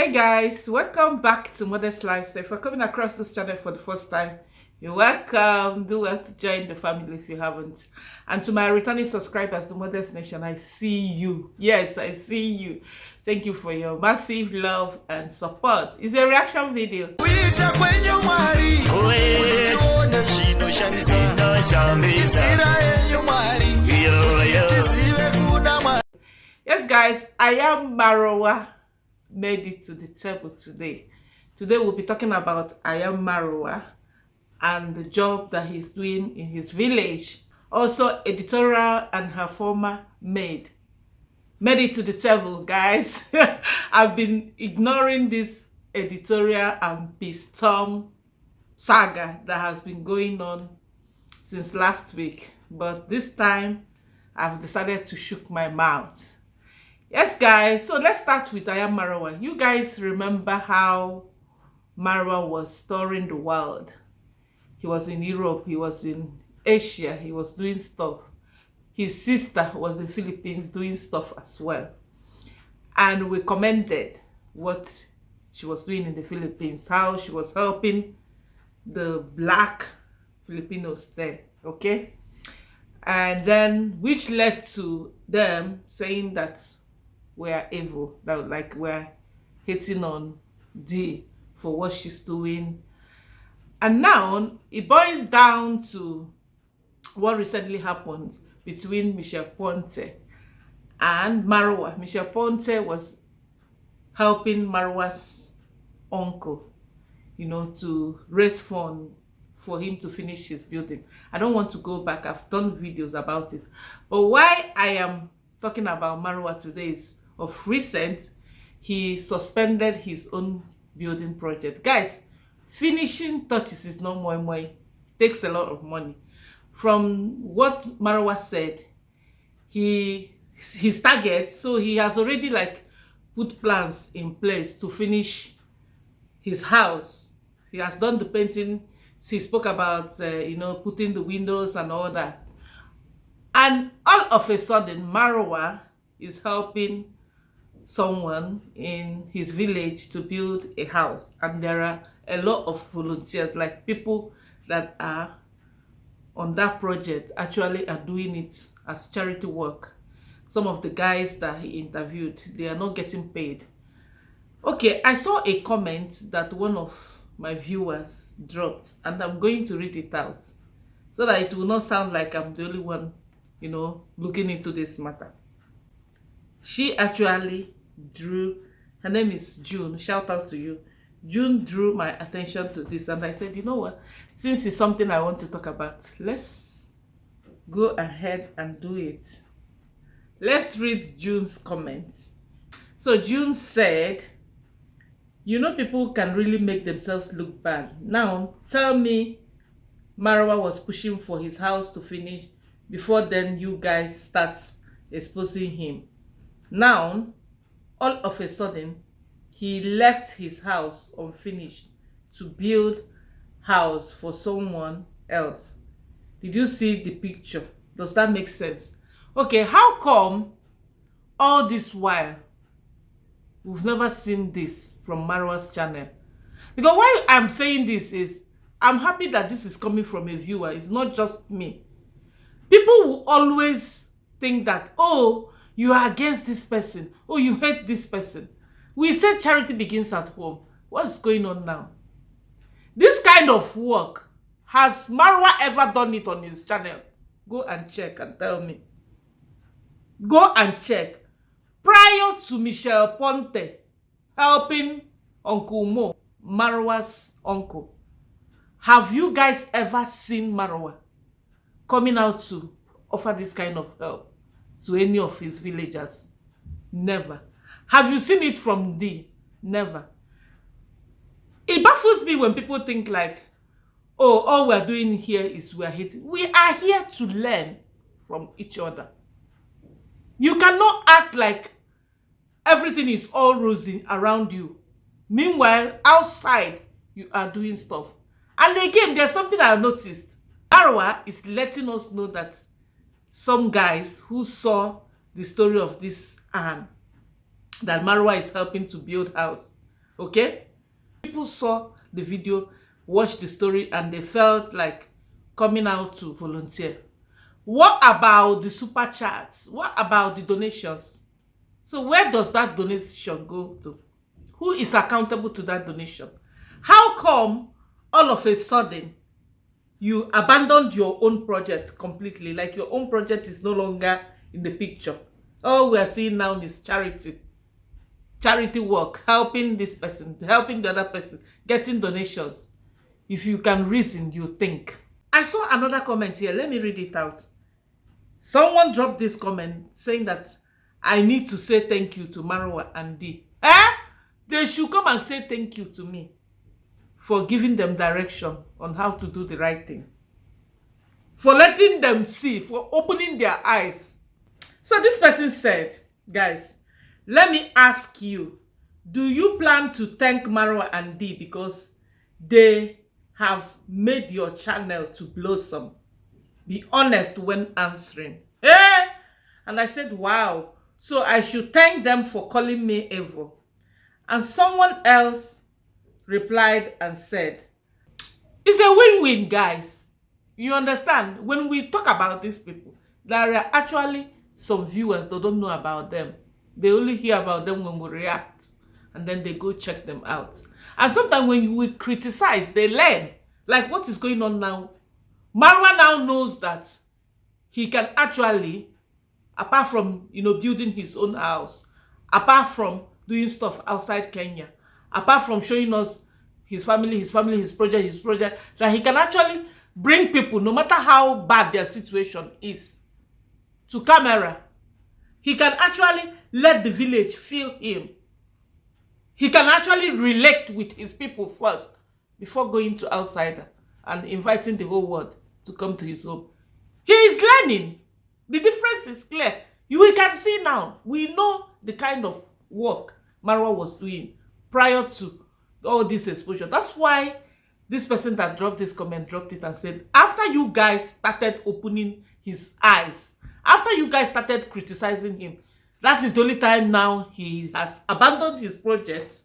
Hey guys, welcome back to Modest Lifestyle. If you're coming across this channel for the first time, you're welcome. Do well to join the family if you haven't. And to my returning subscribers, the Modest Nation, I see you. Yes, I see you. Thank you for your massive love and support. It's a reaction video. Yes guys, I am Marwa. Made it to the table today. Today we'll be talking about I am Marwa and the job that he's doing in his village. Also, Editorial and her former maid made it to the table, guys. I've been ignoring this Editorial and Piston saga that has been going on since last week, but this time I've decided to shook my mouth. Yes guys, so let's start with I am Marwa. You guys remember how Marwa was touring the world. He was in Europe, he was in Asia, he was doing stuff. His sister was in the Philippines doing stuff as well. And we commended what she was doing in the Philippines, how she was helping the black Filipinos there, okay? And then, which led to them saying that we're evil, that like we're hating on D for what she's doing. And now it boils down to what recently happened between Michelle Ponte and Marwa. Michelle Ponte was helping Marwa's uncle, to raise funds for him to finish his building. I don't want to go back. I've done videos about it. But why I am talking about Marwa today is of recent, he suspended his own building project. Guys, finishing touches is not more. It takes a lot of money. From what Marwa said, his target, so he has already put plans in place to finish his house. He has done the painting. He spoke about putting the windows and all that. And all of a sudden, Marwa is helping someone in his village to build a house, and there are a lot of volunteers, like people that are on that project actually are doing it as charity work. Some of the guys that he interviewed, they are not getting paid. Okay, I saw a comment that one of my viewers dropped, and I'm going to read it out so that it will not sound like I'm the only one looking into this matter. She actually drew, her name is June, shout out to you. June drew my attention to this, and I said, you know what, since it's something I want to talk about, let's go ahead and do it. Let's read June's comments. So June said, people can really make themselves look bad. Now tell me Marwa was pushing for his house to finish before then you guys start exposing him. Now all of a sudden he left his house unfinished to build house for someone else. Did you see the picture? Does that make sense? Okay, how come all this while we've never seen this from Marwa's channel? Because why I'm saying this is I'm happy that this is coming from a viewer. It's not just me. People will always think that, oh, you are against this person. Oh, you hate this person. We said charity begins at home. What's going on now? This kind of work, has Marwa ever done it on his channel? Go and check and tell me. Go and check. Prior to Michelle Ponte helping Uncle Mo, Marwa's uncle, have you guys ever seen Marwa coming out to offer this kind of help to any of his villagers? Never. Have you seen it from D? Never. It baffles me when people think oh, all we're doing here is we're hating. We are here to learn from each other. You cannot act like everything is all rosy around you. Meanwhile, outside, you are doing stuff. And again, there's something I noticed. Marwa is letting us know that some guys who saw the story of this that Marwa is helping to build house Okay? People saw the video, watched the story, and they felt like coming out to volunteer. What about the super chats? What about the donations? So where does that donation go to? Who is accountable to that donation? How come all of a sudden you abandoned your own project completely? Like your own project is no longer in the picture. All we are seeing now is charity work, helping this person, helping the other person, getting donations. If you can reason, you think. I saw another comment here. Let me read it out. Someone dropped this comment saying that I need to say thank you to Marwa and D. They should come and say thank you to me for giving them direction on how to do the right thing. For letting them see, for opening their eyes. So this person said, guys, let me ask you, do you plan to thank Marwa and D because they have made your channel to blossom? Be honest when answering. And I said, wow. So I should thank them for calling me evil. And someone else replied and said, it's a win-win, guys. You understand? When we talk about these people, there are actually some viewers that don't know about them. They only hear about them when we react. And then they go check them out. And sometimes when we criticize, they learn. Like what is going on now. Marwa now knows that he can actually, apart from, building his own house, apart from doing stuff outside Kenya, apart from showing us his family, his project, that he can actually bring people, no matter how bad their situation is, to camera. He can actually let the village feel him. He can actually relate with his people first before going to outsider and inviting the whole world to come to his home. He is learning. The difference is clear. We can see now. We know the kind of work Marwa was doing prior to all this exposure. That's why this person that dropped this comment dropped it and said, after you guys started opening his eyes, after you guys started criticizing him, that is the only time now he has abandoned his project.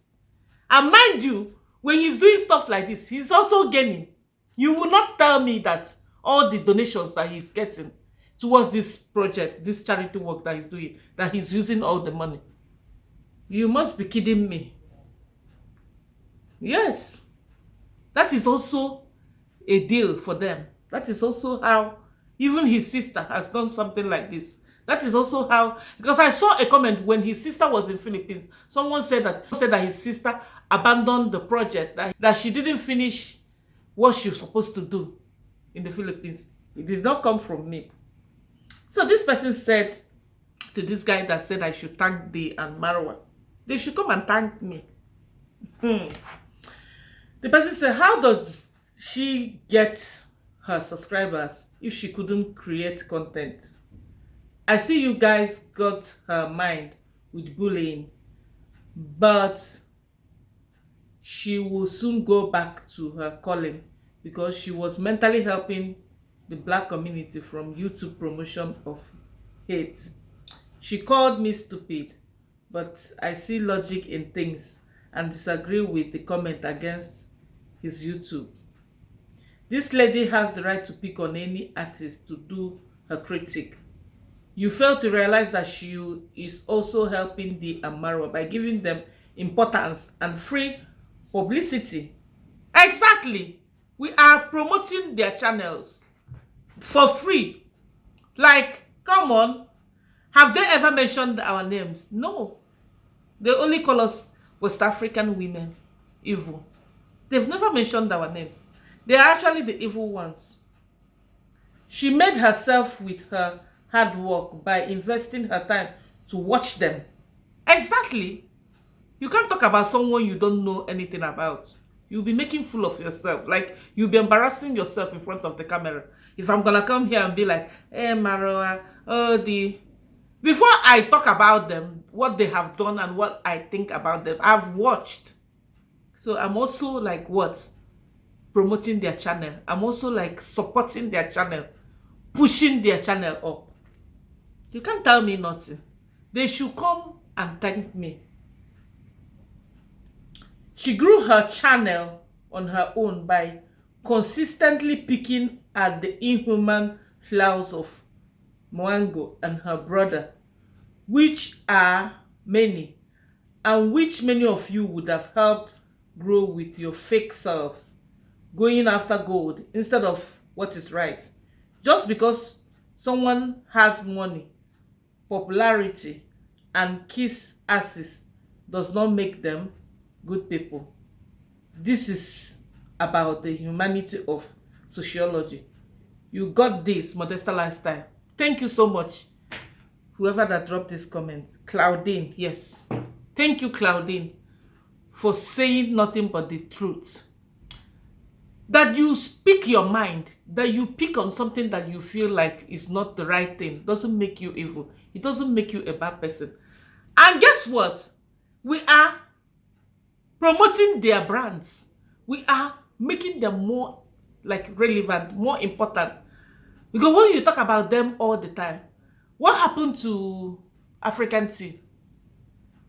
And mind you, when he's doing stuff like this, he's also gaining. You will not tell me that all the donations that he's getting towards this project, this charity work that he's doing, that he's using all the money. You must be kidding me. Yes. That is also a deal for them. That is also how even his sister has done something like this. That is also how, because I saw a comment when his sister was in Philippines. Someone said that his sister abandoned the project, that she didn't finish what she was supposed to do in the Philippines. It did not come from me. So this person said to this guy that said I should thank Dee and Marwa, they should come and thank me. The person said, how does she get her subscribers if she couldn't create content? I see you guys got her mind with bullying, but she will soon go back to her calling because she was mentally helping the black community from YouTube promotion of hate. She called me stupid, but I see logic in things and disagree with the comment against his YouTube. This lady has the right to pick on any artist to do her critique. You fail to realize that she is also helping the Marwa by giving them importance and free publicity. Exactly. We are promoting their channels for free. Like, come on. Have they ever mentioned our names? No. They only call us West African women evil. They've never mentioned our names. They are actually the evil ones. She made herself with her hard work by investing her time to watch them. Exactly. You can't talk about someone you don't know anything about. You'll be making fool of yourself. Like, you'll be embarrassing yourself in front of the camera. If I'm gonna come here and be like, hey Marwa, before I talk about them, what they have done and what I think about them, I've watched. So I'm also like what? Promoting their channel. I'm also like supporting their channel, pushing their channel up. You can't tell me nothing. They should come and thank me. She grew her channel on her own by consistently picking at the inhuman flaws of Mwango and her brother, which are many, and which many of you would have helped grow with your fake selves, going after gold instead of what is right. Just because someone has money, popularity, and kiss asses does not make them good people. This is about the humanity of sociology. You got this, Modesta Lifestyle. Thank you so much, whoever that dropped this comment. Claudine, yes. Thank you, Claudine, for saying nothing but the truth. That you speak your mind, that you pick on something that you feel like is not the right thing, doesn't make you evil. It doesn't make you a bad person. And guess what? We are promoting their brands. We are making them more like relevant, more important. Because when you talk about them all the time, what happened to African tea?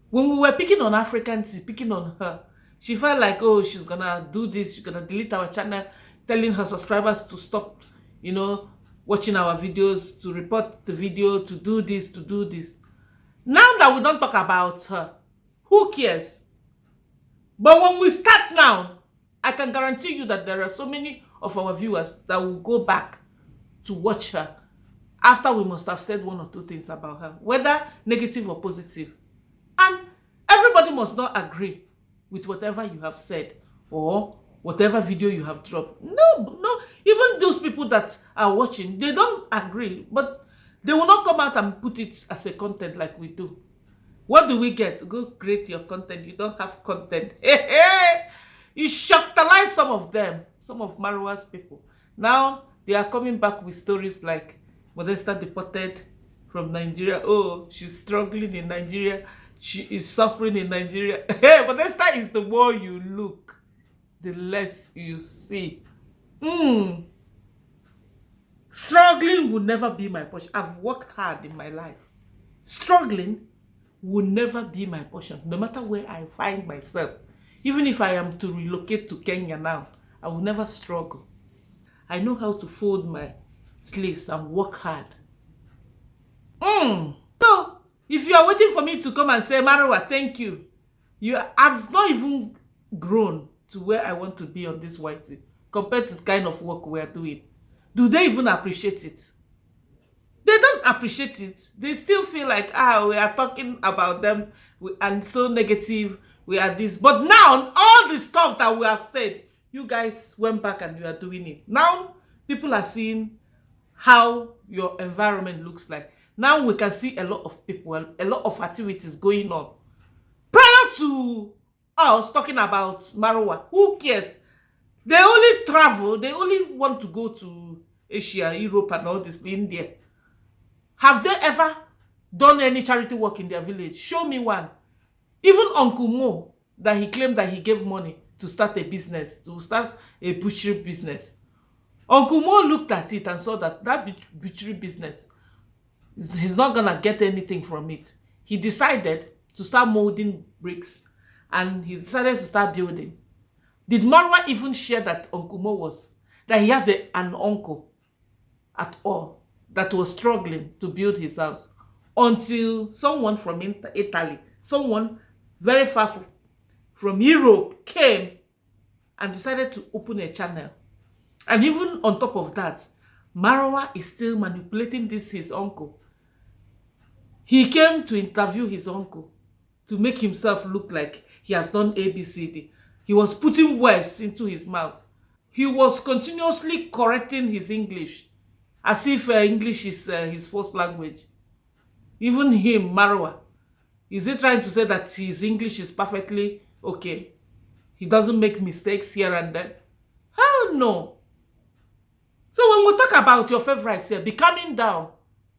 When we were picking on African tea, picking on her, she felt like, oh, she's gonna do this, she's gonna delete our channel, telling her subscribers to stop, watching our videos, to report the video, to do this, to do this. Now that we don't talk about her, who cares? But when we start now, I can guarantee you that there are so many of our viewers that will go back to watch her after we must have said one or two things about her, whether negative or positive. And everybody must not agree with whatever you have said or whatever video you have dropped. No, even those people that are watching, they don't agree, but they will not come out and put it as a content like we do. What do we get? Go create your content. You don't have content. You shocktalize some of them, some of Marwa's people. Now they are coming back with stories like Modesta deported from Nigeria. Oh, she's struggling in Nigeria. She is suffering in Nigeria. Hey, Modesta is the more you look, the less you see. Struggling will never be my portion. I've worked hard in my life. Struggling will never be my portion, no matter where I find myself. Even if I am to relocate to Kenya now, I will never struggle. I know how to fold my sleeves and work hard. So, if you are waiting for me to come and say, Marwa, thank you, I've not even grown to where I want to be on this YT compared to the kind of work we are doing. Do they even appreciate it? They don't appreciate it. They still feel like, we are talking about them and so negative, we are this. But now, all the stuff that we have said, you guys went back and you are doing it. Now, people are seeing how your environment looks like. Now we can see a lot of people, a lot of activities going on. Prior to us talking about Marwa, who cares? They only travel, they only want to go to Asia, Europe, and all this, India. Have they ever done any charity work in their village? Show me one. Even Uncle Mo, that he claimed that he gave money to start a business, to start a butchery business. Uncle Mo looked at it and saw that butchery business, he's not going to get anything from it. He decided to start molding bricks and he decided to start building. Did Marwa even share that Uncle Mo that he has an uncle at all that was struggling to build his house until someone from Italy, someone very far from Europe came and decided to open a channel. And even on top of that, Marwa is still manipulating his uncle. He came to interview his uncle to make himself look like he has done ABCD. He was putting words into his mouth. He was continuously correcting his English as if English is his first language. Even him, Marwa, is he trying to say that his English is perfectly okay? He doesn't make mistakes here and there? Hell no. So when we talk about your favorites here, be calming down.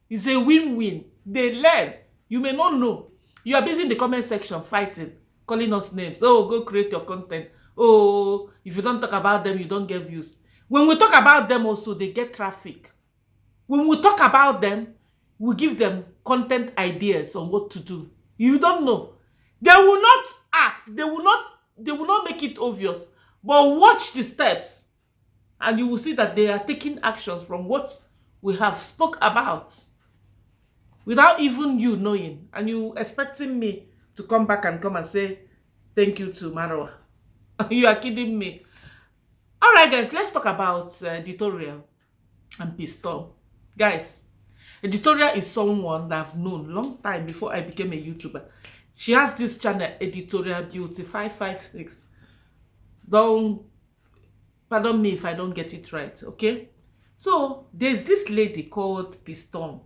It's a win-win. They learn. You may not know. You are busy in the comment section fighting, calling us names. Oh, go create your content. Oh, if you don't talk about them, you don't get views. When we talk about them also, they get traffic. When we talk about them, we give them content ideas on what to do. You don't know. They will not act. They will not make it obvious. But watch the steps, and you will see that they are taking actions from what we have spoke about without even you knowing, and you expecting me to come back and come and say thank you to Marwa. You are kidding me. All right, guys, let's talk about Editorial and Piston. Guys, Editorial is someone that I've known long time before I became a YouTuber. She has this channel, Editorial Beauty 556. Pardon me if I don't get it right, okay? So there's this lady called Piston.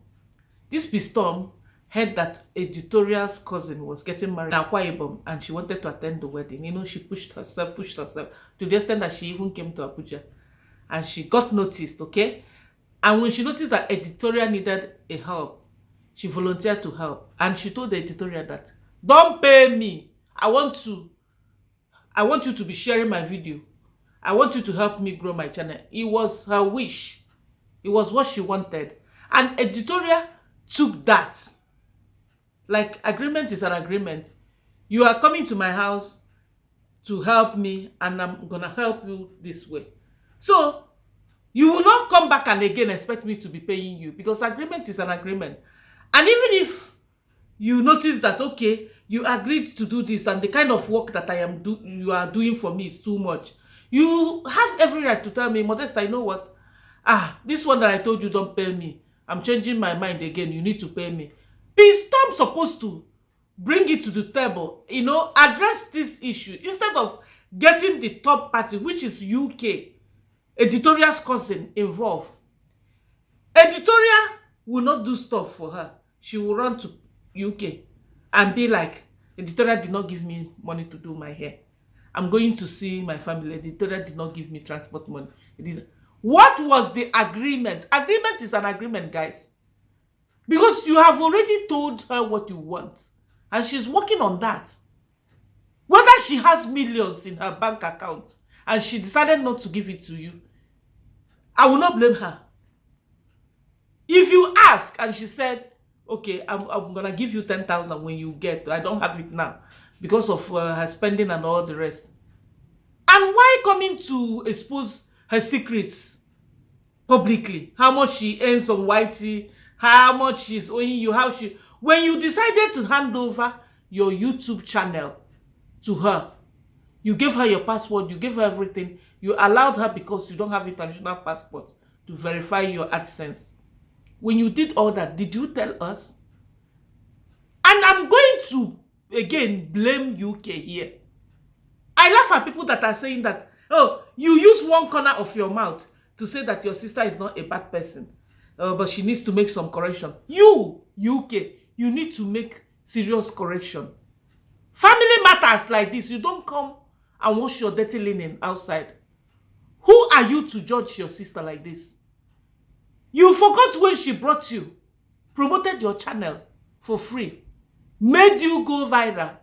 This Piston heard that Editorial's cousin was getting married in Akwa Ibom, and she wanted to attend the wedding. You know, she pushed herself to the extent that she even came to Abuja, and she got noticed, okay? And when she noticed that Editorial needed a help, she volunteered to help, and she told the Editorial that, don't pay me. I want you to be sharing my video. I want you to help me grow my channel. It was her wish. It was what she wanted. And Editorial took that. Like, agreement is an agreement. You are coming to my house to help me, and I'm gonna help you this way. So you will not come back and again expect me to be paying you, because agreement is an agreement. And even if you notice that, okay, you agreed to do this, and the kind of work that you are doing for me is too much, you have every right to tell me, Modesta, you know what? This one that I told you don't pay me, I'm changing my mind again, you need to pay me. Peacetom supposed to bring it to the table, you know, address this issue, instead of getting the third party, which is UK, Editorial's cousin, involved. Editorial will not do stuff for her. She will run to UK and be like, Editorial did not give me money to do my hair. I'm going to see my family. Editorial did not give me transport money. What was the agreement? Agreement is an agreement, guys. Because you have already told her what you want, and she's working on that. Whether she has millions in her bank account and she decided not to give it to you, I will not blame her. If you ask and she said, okay, I'm gonna give you 10,000 when you get, I don't have it now because of her spending and all the rest. And why coming to expose her secrets publicly? How much she earns on YT, how much she's owing you, when you decided to hand over your YouTube channel to her, you gave her your password, you gave her everything, you allowed her, because you don't have international passport, to verify your AdSense. When you did all that, did you tell us? And I'm going to, again, blame UK here. I laugh at people that are saying that, oh, you use one corner of your mouth to say that your sister is not a bad person, but she needs to make some correction. You, UK, you need to make serious correction. Family matters like this, you don't come and wash your dirty linen outside. Who are you to judge your sister like this? You forgot when she brought you, promoted your channel for free, made you go viral.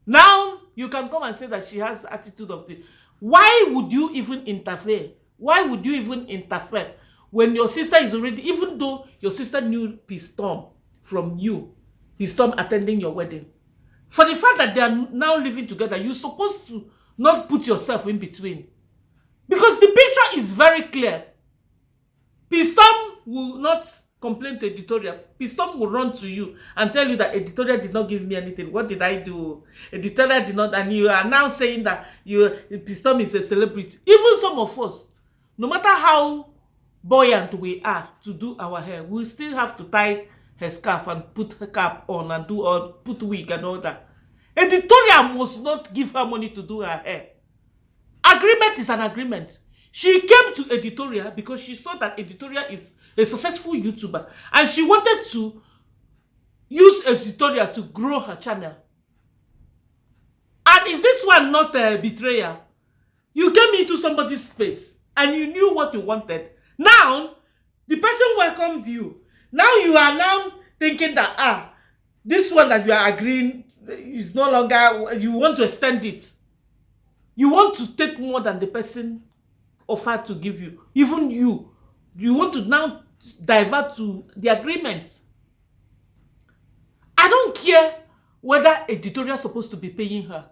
Now you can come and say that she has attitude of the... Why would you even interfere? Why would you even interfere when your sister is already... Even though your sister knew Piston from you, Piston attending your wedding, for the fact that they are now living together, you're supposed to not put yourself in between. Because the picture is very clear. Piston will not complain to Editorial. Piston will run to you and tell you that Editorial did not give me anything. What did I do? Editorial did not, and you are now saying that Piston is a celebrity. Even some of us, no matter how buoyant we are to do our hair, we still have to tie her scarf and put her cap on and put wig and all that. Editorial must not give her money to do her hair. Agreement is an agreement. She came to Editorial because she saw that Editorial is a successful YouTuber, and she wanted to use Editorial to grow her channel. And is this one not a betrayal? You came into somebody's space and you knew what you wanted. Now, the person welcomed you. Now you are now thinking that, this one that you are agreeing is no longer, you want to extend it. You want to take more than the person offered to give you. Even you want to now divert to the agreement. I don't care whether Editorial is supposed to be paying her.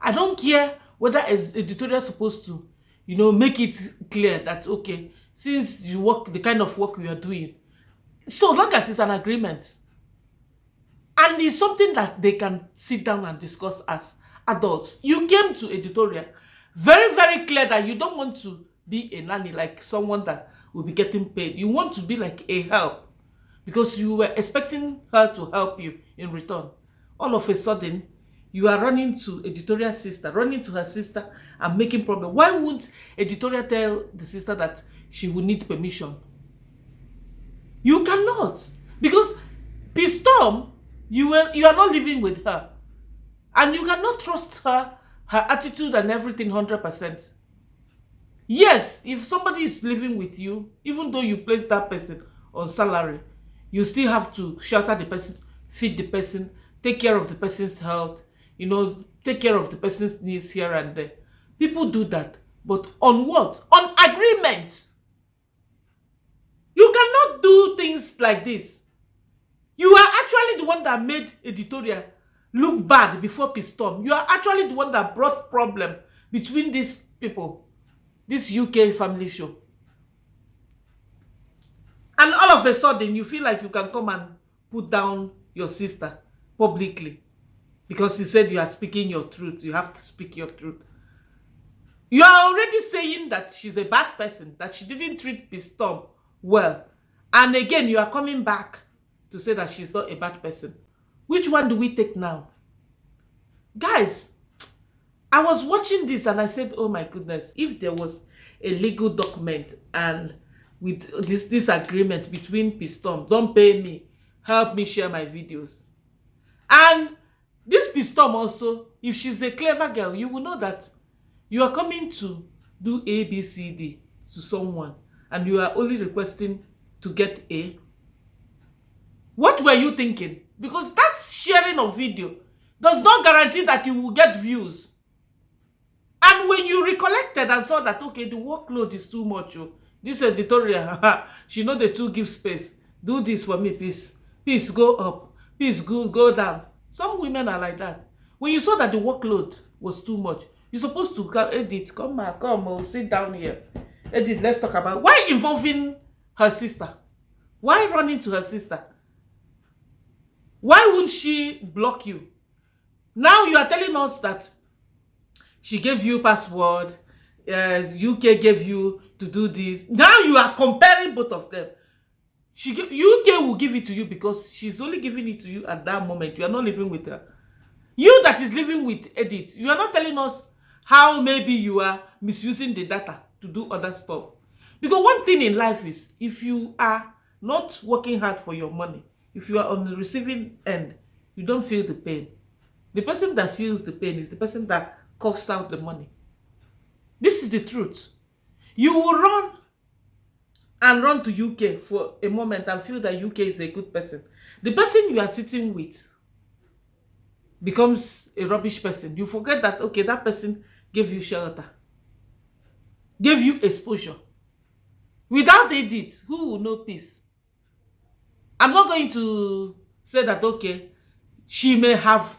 I don't care whether editorial is supposed to, make it clear that, okay, since you work, the kind of work you are doing, so long as it's an agreement, and it's something that they can sit down and discuss as adults. You came to editorial very, very clear that you don't want to be a nanny, like someone that will be getting paid. You want to be like a help, because you were expecting her to help you in return. All of a sudden, you are running to editorial sister, running to her sister and making problem. Why wouldn't editorial tell the sister that she will need permission? You cannot, because peacetom, you are not living with her, and you cannot trust her attitude and everything 100%. Yes, if somebody is living with you, even though you place that person on salary, you still have to shelter the person, feed the person, take care of the person's health, take care of the person's needs here and there. People do that. But on what? On agreement. You cannot do things like this. You are actually the one that made editorial look bad before peacetom. You are actually the one that brought problem between these people, this UK family show. And all of a sudden, you feel like you can come and put down your sister publicly because you said you are speaking your truth. You have to speak your truth. You are already saying that she's a bad person, that she didn't treat peacetom well. And again, you are coming back to say that she's not a bad person. Which one do we take now? Guys, I was watching this and I said, oh my goodness, if there was a legal document and with this agreement between peacetom, don't pay me, help me share my videos. And this peacetom also, if she's a clever girl, you will know that you are coming to do A, B, C, D to someone and you are only requesting to get A. What were you thinking? Because that sharing of video does not guarantee that you will get views. And when you recollected and saw that, okay, the workload is too much, this editorial, she know the two give space. Do this for me, please. Please go up. Please go down. Some women are like that. When you saw that the workload was too much, you're supposed to edit, come, sit down here. Edit, let's talk about why involving her sister. Why running to her sister? Why wouldn't she block you? Now you are telling us that she gave you password, UK gave you to do this. Now you are comparing both of them. UK will give it to you because she's only giving it to you at that moment. You are not living with her. You that is living with Edith, you are not telling us how maybe you are misusing the data to do other stuff. Because one thing in life is, if you are not working hard for your money, if you are on the receiving end, you don't feel the pain. The person that feels the pain is the person that coughs out the money. This is the truth. You will run to UK for a moment and feel that UK is a good person. The person you are sitting with becomes a rubbish person. You forget that, okay, that person gave you shelter, gave you exposure. Without Edith, who will know peace? I'm not going to say that, okay, she may have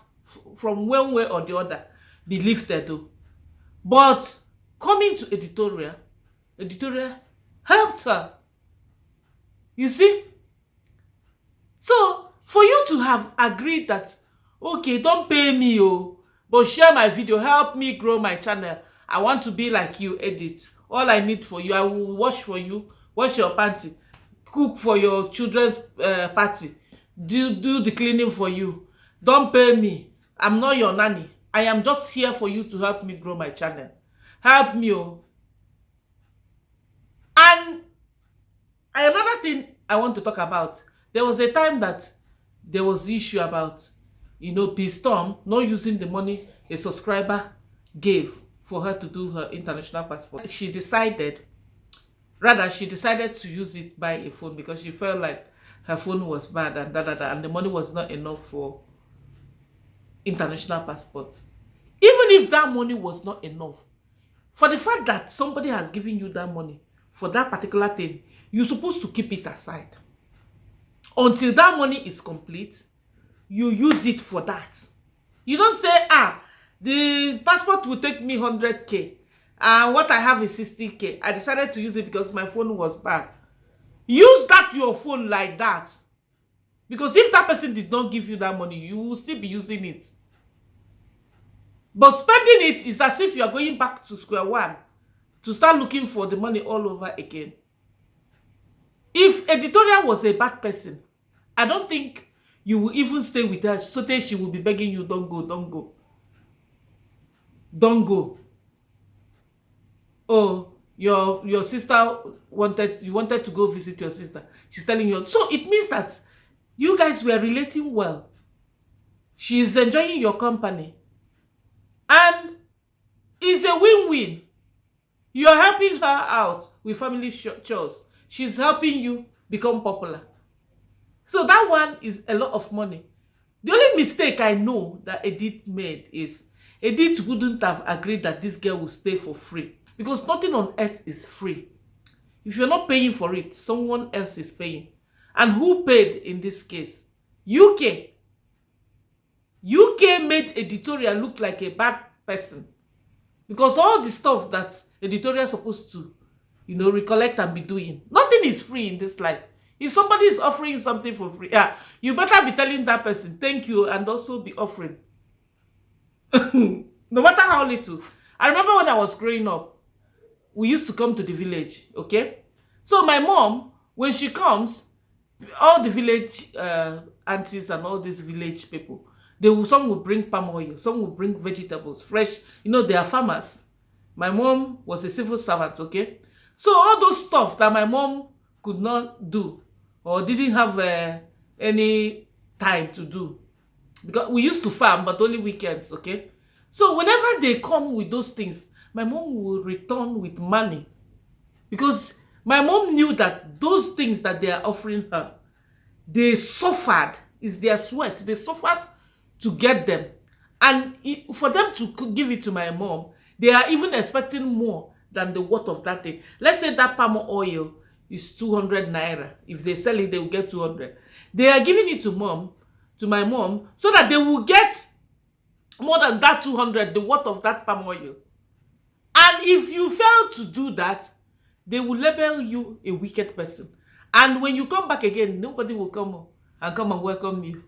from one way or the other be lifted though. But coming to editorial helped her. You see? So, for you to have agreed that, okay, don't pay me, but share my video, help me grow my channel. I want to be like you, Edith. All I need for you, I will wash for you, wash your panty, cook for your children's party, do the cleaning for you. Don't pay me. I'm not your nanny. I am just here for you to help me grow my channel. Help me, And another thing I want to talk about, there was a time that there was issue about, peacetom not using the money a subscriber gave for her to do her international passport. She decided to use it, buy a phone, because she felt like her phone was bad and and the money was not enough for international passport. Even if that money was not enough, for the fact that somebody has given you that money for that particular thing, you're supposed to keep it aside until that money is complete. You use it for that. You don't say, The passport will take me 100k. And what I have is 60k. I decided to use it because my phone was bad. Use that your phone like that. Because if that person did not give you that money, you will still be using it. But spending it is as if you are going back to square one to start looking for the money all over again. If Editorial was a bad person, I don't think you will even stay with her. So that she will be begging you, don't go, don't go. Don't go. Oh, your sister wanted to go visit your sister. She's telling you. So it means that you guys were relating well. She's enjoying your company. And it's a win-win. You're helping her out with family chores. She's helping you become popular. So that one is a lot of money. The only mistake I know that Edith made is Edith wouldn't have agreed that this girl will stay for free. Because nothing on earth is free. If you're not paying for it, someone else is paying. And who paid in this case? UK. UK made Editorial look like a bad person. Because all the stuff that Editorial is supposed to, recollect and be doing. Nothing is free in this life. If somebody is offering something for free, you better be telling that person, thank you, and also be offering. No matter how little. I remember when I was growing up, we used to come to the village, okay? So my mom, when she comes, all the village aunties and all these village people, some will bring palm oil, some will bring vegetables, fresh. They are farmers. My mom was a civil servant, okay? So all those stuff that my mom could not do or didn't have any time to do, because we used to farm, but only weekends, okay? So whenever they come with those things, my mom will return with money. Because my mom knew that those things that they are offering her, they suffered. It's their sweat. They suffered to get them. And for them to give it to my mom, they are even expecting more than the worth of that thing. Let's say that palm oil is 200 naira. If they sell it, they will get 200. They are giving it to my mom, so that they will get more than that 200, the worth of that palm oil. And if you fail to do that, they will label you a wicked person. And when you come back again, nobody will come and welcome you.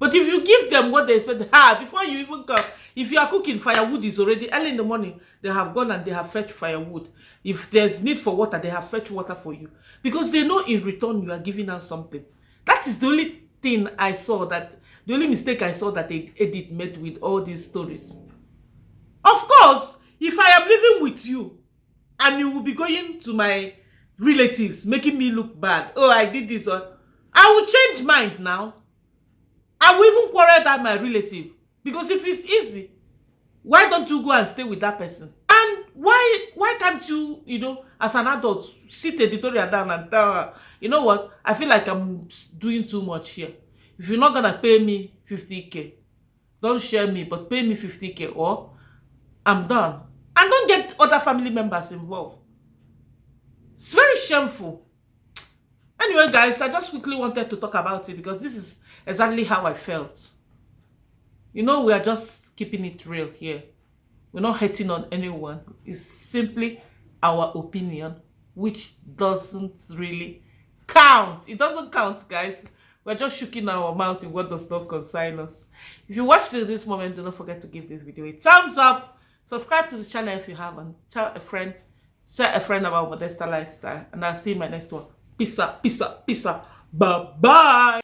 But if you give them what they expect, before you even come, if you are cooking, firewood is already early in the morning. They have gone and they have fetched firewood. If there's need for water, they have fetched water for you. Because they know in return you are giving out something. That is the only thing I saw the only mistake I saw that Edith made with all these stories. Of course, if I am living with you and you will be going to my relatives, making me look bad, oh, I did this, or I will change mind now. I will even quarrel that my relative. Because if it's easy, why don't you go and stay with that person? And why can't you, as an adult, sit Editorial down and tell her, you know what, I feel like I'm doing too much here. If you're not going to pay me 50k, don't share me, but pay me 50k or I'm done. And don't get other family members involved. It's very shameful. Anyway, guys, I just quickly wanted to talk about it because this is exactly how I felt. We are just keeping it real here. We're not hating on anyone. It's simply our opinion, which doesn't really count. It doesn't count, guys. We're just shaking our mouth in what does not concern us. If you watched till this moment, do not forget to give this video a thumbs up. Subscribe to the channel if you haven't. Tell a friend. Share a friend about Modesta lifestyle. And I'll see you in my next one. Peace out. Peace out. Peace out. Bye-bye.